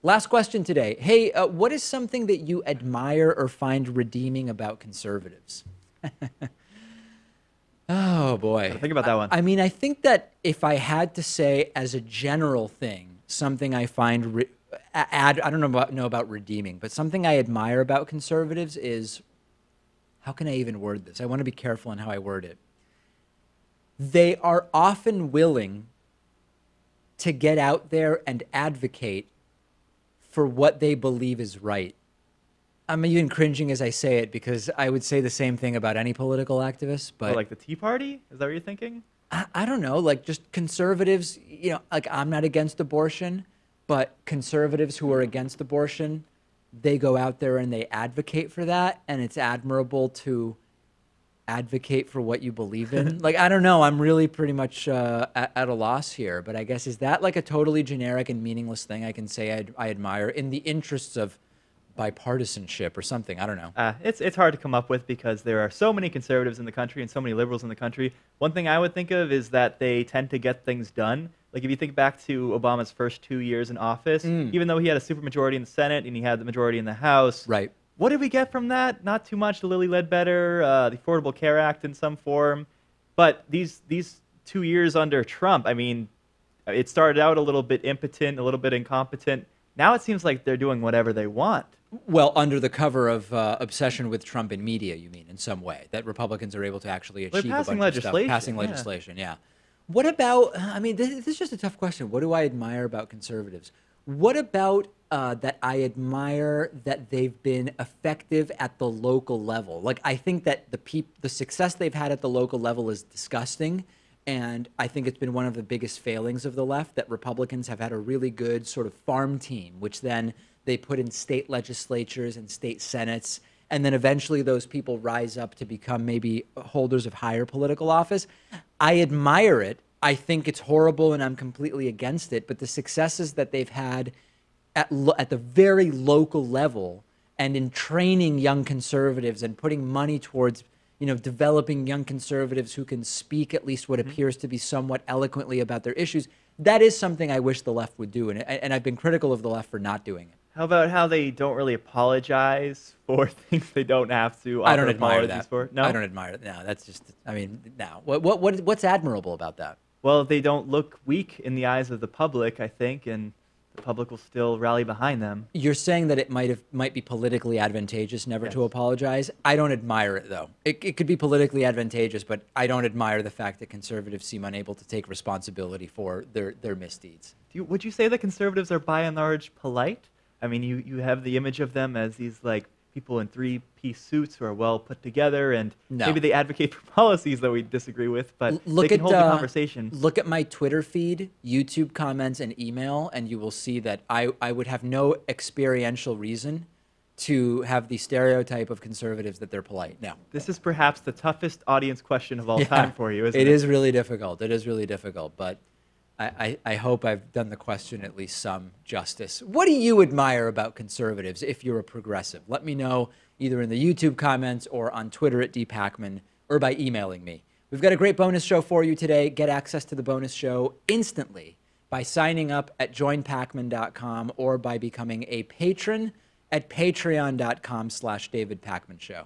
Last question today. Hey, what is something that you admire or find redeeming about conservatives? Oh boy. Gotta think about that one. I mean, I think that if I had to say as a general thing, something I find I don't know about redeeming, but something I admire about conservatives is, how can I even word this? I want to be careful in how I word it. They are often willing to get out there and advocate for what they believe is right. I'm even cringing as I say it because I would say the same thing about any political activist, Or but like the Tea Party? Is that what you're thinking? I don't know, like just conservatives, like I'm not against abortion, but conservatives who are against abortion, they go out there and they advocate for that, and it's admirable to advocate for what you believe in. Like, I don't know, I'm really pretty much at a loss here, but I guess, is that like a totally generic and meaningless thing I can say I admire in the interests of bipartisanship or something? I don't know. It's hard to come up with because there are so many conservatives in the country and so many liberals in the country. One thing I would think of is that they tend to get things done. Like if you think back to Obama's first 2 years in office, even though he had a supermajority in the Senate and he had the majority in the House, Right. what did we get from that? Not too much. The Lilly Ledbetter, the Affordable Care Act in some form. But these 2 years under Trump, I mean, it started out a little bit impotent, a little bit incompetent. Now it seems like they're doing whatever they want. Well, under the cover of obsession with Trump in media, you mean, in some way, that Republicans are able to actually They're achieve a passing bunch of stuff. legislation. Passing Yeah. legislation, yeah. What about, I mean, this is just a tough question. What do I admire about conservatives? What about that I admire that they've been effective at the local level? Like, I think that the success they've had at the local level is disgusting. And I think it's been one of the biggest failings of the left, that Republicans have had a really good sort of farm team, which then they put in state legislatures and state senates. And then eventually those people rise up to become maybe holders of higher political office. I admire it. I think it's horrible and I'm completely against it. But the successes that they've had at the very local level and in training young conservatives and putting money towards, developing young conservatives who can speak at least what appears to be somewhat eloquently about their issues, that is something I wish the left would do. And I've been critical of the left for not doing it. How about how they don't really apologize for things they don't have to? I don't offer admire apologies that. For? No, I don't admire it. No, that's just, I mean, no. What's admirable about that? Well, they don't look weak in the eyes of the public, I think, and the public will still rally behind them. You're saying that it might be politically advantageous never to apologize. I don't admire it, though. It could be politically advantageous, but I don't admire the fact that conservatives seem unable to take responsibility for their misdeeds. Would you say that conservatives are by and large polite? I mean, you have the image of them as these like people in three-piece suits who are well put together, and maybe they advocate for policies that we disagree with, but they can hold the conversation. Look at my Twitter feed, YouTube comments, and email, and you will see that I would have no experiential reason to have the stereotype of conservatives that they're polite. No. This is perhaps the toughest audience question of all time for you, isn't it? It is really difficult. It is really difficult, but I hope I've done the question at least some justice. What do you admire about conservatives if you're a progressive? Let me know either in the YouTube comments or on Twitter at @dpakman or by emailing me. We've got a great bonus show for you today. Get access to the bonus show instantly by signing up at joinpakman.com or by becoming a patron at patreon.com/David Pakman Show.